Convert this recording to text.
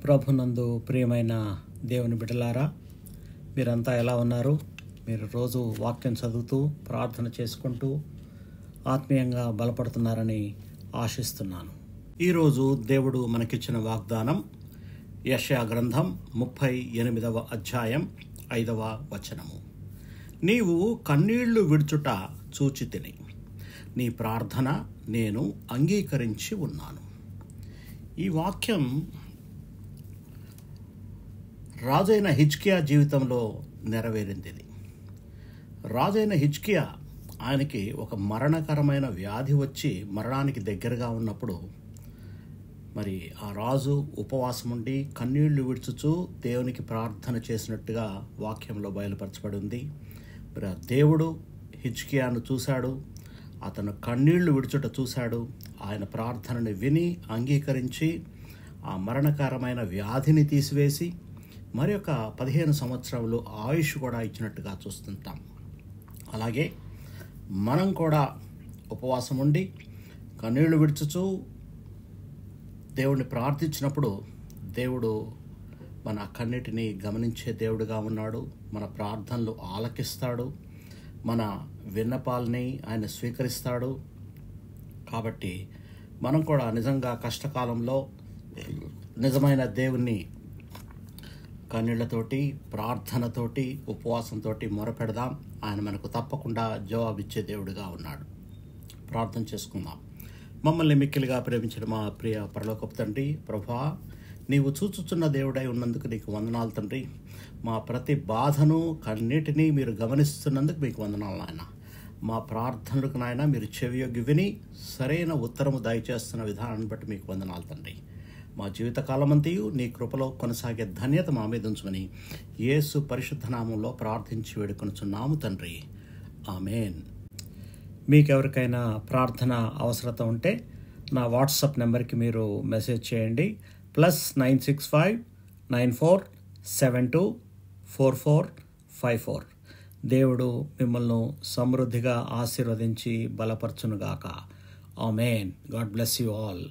ప్రభునందు ప్రియమైన దేవుని బిడ్డలారా, మీరంతా ఎలా ఉన్నారు? మీరు రోజు వాక్యం చదువుతూ ప్రార్థన చేసుకుంటూ ఆత్మీయంగా బలపడుతున్నారని ఆశిస్తున్నాను. ఈరోజు దేవుడు మనకిచ్చిన వాగ్దానం యెషయా గ్రంథం 38వ అధ్యాయం 5వ వచనము. నీవు కన్నీళ్లు విడుచుట చూచితిని, నీ ప్రార్థన నేను అంగీకరించి ఉన్నాను. ఈ వాక్యం రాజైన హిజ్కియా జీవితంలో నెరవేరింది. రాజైన హిజ్కియా, ఆయనకి ఒక మరణకరమైన వ్యాధి వచ్చి మరణానికి దగ్గరగా ఉన్నప్పుడు మరి ఆ రాజు ఉపవాసం ఉండి కన్నీళ్లు విడుచుచూ దేవునికి ప్రార్థన చేసినట్టుగా వాక్యంలో బయలుపరచబడి ఉంది. మరి ఆ దేవుడు హిజ్కియాను చూశాడు, అతను కన్నీళ్లు విడుచుట చూశాడు. ఆయన ప్రార్థనని విని అంగీకరించి ఆ మరణకరమైన వ్యాధిని తీసివేసి మరి ఒక 15 సంవత్సరాలు ఆయుష్ కూడా ఇచ్చినట్టుగా చూస్తుంటాం. అలాగే మనం కూడా ఉపవాసం ఉండి కన్నీళ్లు విడుచుచూ దేవుడిని ప్రార్థించినప్పుడు దేవుడు మన కన్నిటిని గమనించే దేవుడుగా ఉన్నాడు. మన ప్రార్థనలు ఆలకిస్తాడు, మన విన్నపాలని ఆయన స్వీకరిస్తాడు. కాబట్టి మనం కూడా నిజంగా కష్టకాలంలో నిజమైన దేవుణ్ణి కన్నీళ్లతోటి, ప్రార్థనతోటి, ఉపవాసంతో మొరపెడదాం. ఆయన మనకు తప్పకుండా జవాబిచ్చే దేవుడిగా ఉన్నాడు. ప్రార్థన చేసుకుందాం. మమ్మల్ని మిక్కిలిగా ప్రేమించిన మా ప్రియ పరలోకపు తండ్రి, ప్రభువా, నీవు చూచుచున్న దేవుడై ఉన్నందుకు నీకు వందనాలు తండ్రి. మా ప్రతి బాధను, కన్నీటిని మీరు గమనిస్తున్నందుకు మీకు వందనాలు నాయన. మా ప్రార్థనలకు నాయన మీరు చెవియొగ్గి విని సరైన ఉత్తరము దయచేస్తున్న విధానాన్ని బట్టి మీకు వందనాలు తండ్రి. మా జీవితకాలమంతయు నీ కృపలో కొనసాగే ధన్యత మా మీద ఉంచుమని యేసు పరిశుద్ధ నామంలో ప్రార్థించి వేడుకొనుచున్నాము తండ్రి, ఆమేన్. మీకెవరికైనా ప్రార్థన అవసరత ఉంటే నా వాట్సాప్ నెంబర్కి మీరు మెసేజ్ చేయండి. +965 94724454. దేవుడు మిమ్మల్ని సమృద్ధిగా ఆశీర్వదించి బలపరచునుగాక. Amen. God bless you all.